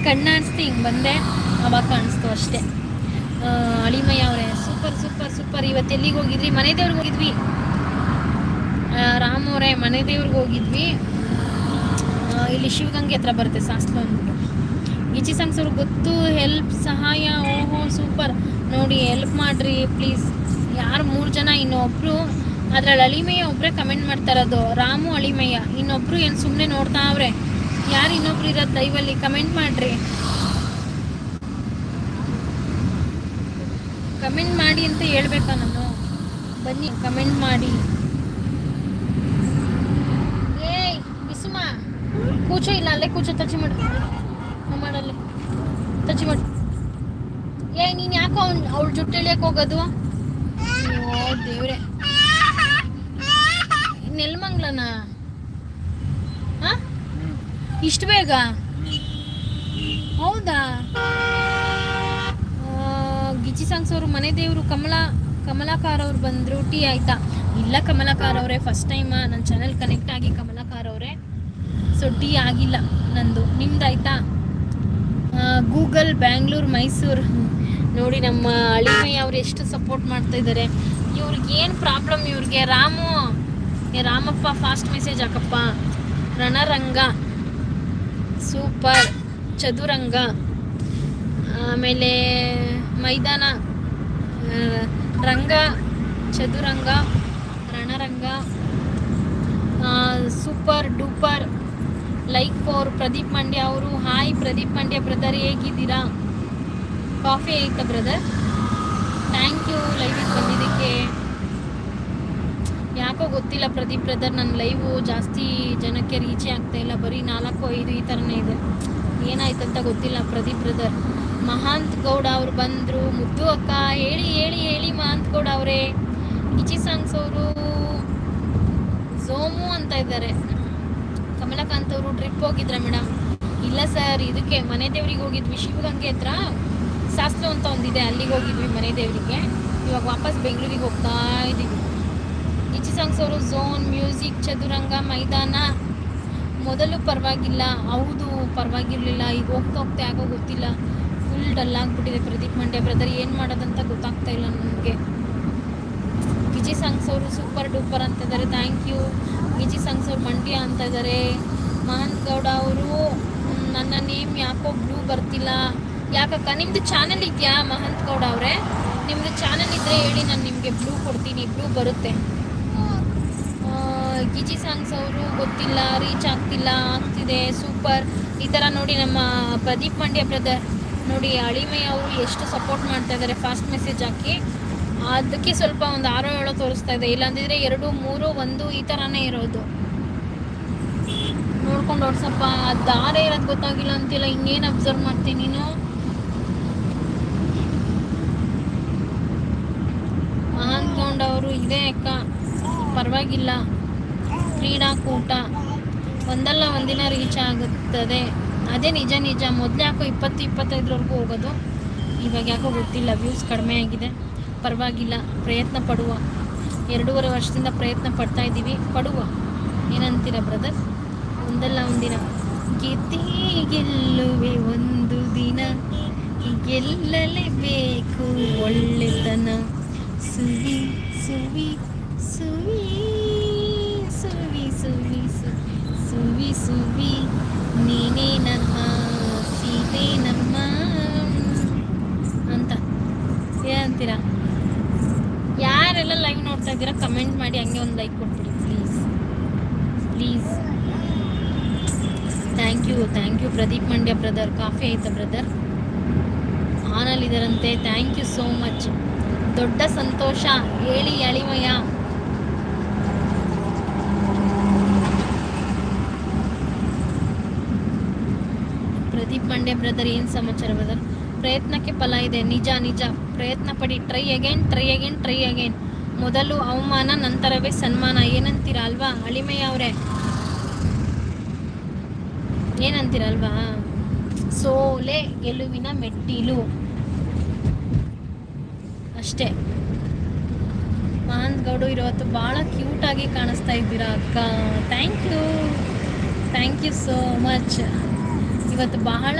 ಕಣ್ಣಾಡಿಸ್ತಿ ಹಿಂಗೆ ಬಂದೆ, ಅವಾಗ ಕಾಣಿಸ್ತು ಅಷ್ಟೇ. ಅಳಿಮಯ್ಯ ಅವರೇ ಸೂಪರ್ ಸೂಪರ್ ಸೂಪರ್. ಇವತ್ತು ಎಲ್ಲಿಗೆ ಹೋಗಿದ್ರಿ? ಮನೆ ದೇವ್ರಿಗೆ ಹೋಗಿದ್ವಿ. ರಾಮ್ ಅವರೇ ಮನೆ ದೇವ್ರಿಗೆ ಹೋಗಿದ್ವಿ. ಇಲ್ಲಿ ಶಿವಗಂಗೆ ಹತ್ರ ಬರುತ್ತೆ ಸಾಸ್ಲು ಅಂದ್ಬಿಟ್ಟು. ಗಿಚಿ ಸಂಗ್ಸ್ ಅವ್ರಿಗೆ ಗೊತ್ತು, ಹೆಲ್ಪ್ ಸಹಾಯ. ಓಹೋ ಸೂಪರ್. ನೋಡಿ ಹೆಲ್ಪ್ ಮಾಡಿರಿ ಪ್ಲೀಸ್. ಯಾರು 3 ಜನ, ಇನ್ನೊಬ್ರು ಅದ್ರಲ್ಲಿ ಅಳಿಮಯ್ಯ ಒಬ್ಬರೇ ಕಮೆಂಟ್ ಮಾಡ್ತಾ ಇರೋದು, ರಾಮು ಅಳಿಮಯ್ಯ. ಇನ್ನೊಬ್ರು ಏನು ಸುಮ್ಮನೆ ನೋಡ್ತಾ ಅವ್ರೆ. ಯಾರು ಇನ್ನೊಬ್ರು ಇರೋದು ದಯವಲ್ಲಿ ಕಮೆಂಟ್ ಮಾಡಿರಿ. ಕಮೆಂಟ್ ಮಾಡಿ ಅಂತ ಹೇಳ್ಬೇಕಾ ನಾನು? ಬನ್ನಿ ಕಮೆಂಟ್ ಮಾಡಿ. ಏಯ್ ಬಿಸುಮ ಕೂಚೋ, ಇಲ್ಲ ಅಲ್ಲೇ ಕೂಚೋ, ಟಚ್ ಮಾಡು ಮಾಡಲ್ಲೇ ಟಚ್ ಮಾಡು. ಏಯ್ ನೀನು ಯಾಕೋ ಅವಳು ಜುಟ್ಟು ಎಳಿಯಕ್ಕೆ ಹೋಗೋದು? ಓ ದೇವ್ರೆ, ನೆಲ್ಮಂಗ್ಲನ ಇಷ್ಟು ಬೇಗ? ಹೌದಾ? ಗಿಚಿ ಸಾಂಗ್ಸ್ ಅವರು ಮನೆ ದೇವರು ಕಮಲಾಕಾರ ಅವ್ರು ಬಂದರು. ಟೀ ಆಯ್ತಾ? ಇಲ್ಲ ಕಮಲಾಕಾರ ಅವರೇ, ಫಸ್ಟ್ ಟೈಮ್ ನನ್ನ ಚಾನೆಲ್ ಕನೆಕ್ಟ್ ಆಗಿ ಕಮಲಾಕಾರ ಅವರೇ. ಸೊ ಟೀ ಆಗಿಲ್ಲ ನಂದು. ನಿಮ್ದಾಯ್ತಾ? ಗೂಗಲ್ ಬ್ಯಾಂಗ್ಳೂರು ಮೈಸೂರು. ನೋಡಿ ನಮ್ಮ ಅಳಿಮಯ್ಯ ಅವ್ರು ಎಷ್ಟು ಸಪೋರ್ಟ್ ಮಾಡ್ತಾ ಇದ್ದಾರೆ. ಇವ್ರಿಗೆ ಏನು ಪ್ರಾಬ್ಲಮ್ ಇವ್ರಿಗೆ? ರಾಮಪ್ಪ ಫಾಸ್ಟ್ ಮೆಸೇಜ್ ಹಾಕಪ್ಪ. ರಣರಂಗ ಸೂಪರ್. ಚದುರಂಗ, ಆಮೇಲೆ ಮೈದಾನ, ರಂಗ, ಚದುರಂಗ, ರಣರಂಗ, super duper. Like for Pradeep Mandya ಅವರು. ಹಾಯ್ ಪ್ರದೀಪ್ ಮಂಡ್ಯ ಬ್ರದರ್, ಹೇಗಿದ್ದೀರಾ? ಕಾಫಿ ಆಯ್ತಾ ಬ್ರದರ್? ಥ್ಯಾಂಕ್ ಯು ಲೈವಿಗೆ ಬಂದಿದ್ದಕ್ಕೆ. ಯಾಕೋ ಗೊತ್ತಿಲ್ಲ ಪ್ರದೀಪ್ ಬ್ರದರ್, ನನ್ನ ಲೈವು ಜಾಸ್ತಿ ಜನಕ್ಕೆ ರೀಚೇ ಆಗ್ತಾ ಇಲ್ಲ. ಬರೀ 4-5 ಈ ಥರನೇ ಇದೆ. ಏನಾಯ್ತಂತ ಗೊತ್ತಿಲ್ಲ ಪ್ರದೀಪ್ ಬ್ರದರ್. ಮಹಾಂತ್ ಗೌಡ ಅವ್ರು ಬಂದರು. ಮುದ್ದು ಅಕ್ಕ ಹೇಳಿ ಹೇಳಿ ಹೇಳಿ ಮಹಾಂತ್ ಗೌಡ ಅವರೇ. ಗಿಚಿ ಸಾಂಗ್ಸ್ ಅವರು ಝೋಮು ಅಂತ ಇದ್ದಾರೆ. ಕಮಲಕಾಂತ್ ಅವರು ಟ್ರಿಪ್ ಹೋಗಿದ್ರ ಮೇಡಮ್? ಇಲ್ಲ ಸರ್, ಇದಕ್ಕೆ ಮನೆ ದೇವ್ರಿಗೆ ಹೋಗಿದ್ವಿ. ಶಿವಗಂಗೆ ಹತ್ರ ಸಾಸ್ಲು ಅಂತ ಒಂದಿದೆ, ಅಲ್ಲಿಗೆ ಹೋಗಿದ್ವಿ ಮನೆ ದೇವರಿಗೆ. ಇವಾಗ ವಾಪಸ್ ಬೆಂಗಳೂರಿಗೆ ಹೋಗ್ತಾ ಇದ್ದೀವಿ. ಗಿಚಿ ಸಾಂಗ್ಸ್ ಅವರು ಝೋನ್, ಮ್ಯೂಸಿಕ್, ಚದುರಂಗ, ಮೈದಾನ. ಮೊದಲು ಪರವಾಗಿಲ್ಲ, ಹೌದು ಪರವಾಗಿರಲಿಲ್ಲ. ಈಗ ಹೋಗ್ತಾ ಹೋಗ್ತಾ ಯಾಕೋ ಗೊತ್ತಿಲ್ಲ, ಫುಲ್ ಡಲ್ ಆಗಿಬಿಟ್ಟಿದೆ ಪ್ರದೀಪ್ ಮಂಡ್ಯ ಬ್ರದರ್. ಏನು ಮಾಡೋದಂತ ಗೊತ್ತಾಗ್ತಾ ಇಲ್ಲ ನನಗೆ. ಗಿಚಿ ಸಾಂಗ್ಸ್ ಅವರು ಸೂಪರ್ ಡೂಪರ್ ಅಂತ ಇದ್ದಾರೆ. Thank you. ಗಿಚಿ ಸಾಂಗ್ಸ್ ಅವ್ರು ಮಂಡ್ಯ ಅಂತ ಇದ್ದಾರೆ. ಮಹಾಂತ್ ಗೌಡ ಅವರು ನನ್ನ ನೇಮ್ ಯಾಕೋ ಬ್ಲೂ ಬರ್ತಿಲ್ಲ. ಯಾಕಕ್ಕ ನಿಮ್ಮದು ಚಾನಲ್ ಇದೆಯಾ ಮಹಾಂತ್ ಗೌಡ ಅವರೇ? ನಿಮ್ಮದು ಚಾನಲ್ ಇದ್ದರೆ ಹೇಳಿ, ನಾನು ನಿಮಗೆ ಬ್ಲೂ ಕೊಡ್ತೀನಿ. ಬ್ಲೂ ಬರುತ್ತೆ. ಗಿಚಿ ಸಾಂಗ್ಸ್ ಅವರು ಗೊತ್ತಿಲ್ಲ, ರೀಚ್ ಆಗ್ತಿದೆ. ಸೂಪರ್. ಈ ಥರ ನೋಡಿ ನಮ್ಮ ಪ್ರದೀಪ್ ಮಂಡ್ಯ ಬ್ರದರ್ ನೋಡಿ, ಅಳಿಮಯ್ಯ ಅವರು ಎಷ್ಟು ಸಪೋರ್ಟ್ ಮಾಡ್ತಾ ಇದ್ದಾರೆ. ಫಾಸ್ಟ್ ಮೆಸೇಜ್ ಹಾಕಿ ಅದಕ್ಕೆ ಸ್ವಲ್ಪ ಒಂದು 6-7 ತೋರಿಸ್ತಾ ಇದೆ. ಇಲ್ಲಾಂದಿದ್ರೆ 2, 3, 1 ಈ ಥರನೇ ಇರೋದು. ನೋಡ್ಕೊಂಡು ಹೊಡ್ಸಪ್ಪ. ದಾರೆ ಇರೋದು ಗೊತ್ತಾಗಿಲ್ಲ ಅಂತಿಲ್ಲ, ಇನ್ನೇನು ಅಬ್ಸರ್ವ್ ಮಾಡ್ತೀನಿ ನೀನು? ಮಹಾಂತ್ ಗೌಡ ಅವರು ಇದೆ ಅಕ್ಕ, ಪರವಾಗಿಲ್ಲ. ಕ್ರೀಡಾಕೂಟ ಒಂದಲ್ಲ ಒಂದಿನ ರೀಚ್ ಆಗುತ್ತದೆ. ಅದೇ ನಿಜ. ಮೊದಲು ಯಾಕೋ 20-25ವರೆಗೂ ಹೋಗೋದು, ಇವಾಗ ಯಾಕೋ ಗೊತ್ತಿಲ್ಲ, ವ್ಯೂಸ್ ಕಡಿಮೆ ಆಗಿದೆ. ಪರವಾಗಿಲ್ಲ, ಪ್ರಯತ್ನ ಪಡುವ. 2.5 ವರ್ಷದಿಂದ ಪ್ರಯತ್ನ ಪಡ್ತಾ ಇದ್ದೀವಿ, ಪಡುವ. ಏನಂತೀರ ಬ್ರದರ್? ಒಂದಲ್ಲ ಒಂದಿನ ಗೆಲ್ಲುವೆ ಒಂದು ದಿನ, ಗೆಲ್ಲಲೇಬೇಕು ಒಳ್ಳೆತನ. ಸುವಿ ಸುವಿ ಸುವಿ ಸುವಿ ಸುವಿ ಸುವಿ ಸುವಿ ನೀನೇ ನಮ್ಮ ಸೀತೆ ನಮ್ಮ ಅಂತ ಏನಂತೀರಾ? ಯಾರೆಲ್ಲ ಲೈವ್ ನೋಡ್ತಾ ಇದ್ದೀರಾ ಕಮೆಂಟ್ ಮಾಡಿ, ಹಂಗೆ ಒಂದು ಲೈಕ್ ಕೊಟ್ಬಿಡಿ please please. Thank you Pradeep Mandya brother. Coffee ಆಯ್ತಾ ಬ್ರದರ್? ಆನಲ್ಲಿದ್ದಾರಂತೆ. Thank you so much. ದೊಡ್ಡ ಸಂತೋಷ. ಹೇಳಿ ಅಳಿಮಯ್ಯ. ಪ್ರದೀಪ್ ಮಂಡ್ಯ ಬ್ರದರ್, ಏನು ಸಮಾಚಾರ ಬ್ರದರ್? ಪ್ರಯತ್ನಕ್ಕೆ ಫಲ ಇದೆ. ನಿಜ. ಪ್ರಯತ್ನ ಪಡಿ. Try again. ಮೊದಲು ಅವಮಾನ, ನಂತರವೇ ಸನ್ಮಾನ. ಏನಂತೀರಾ ಅಲ್ವಾ ಅಳಿಮಯ್ಯ ಅವರೇ? ಏನಂತೀರಲ್ವಾ? ಸೋಲೆ ಗೆಲುವಿನ ಮೆಟ್ಟಿಲು ಅಷ್ಟೇ. ಮಹಾಂತ್ ಗೌಡ ಇವತ್ತು ಭಾಳ ಕ್ಯೂಟಾಗಿ ಕಾಣಿಸ್ತಾ ಇದ್ದೀರಾ ಅಕ್ಕ. Thank you so much. ಇವತ್ತು ಬಹಳ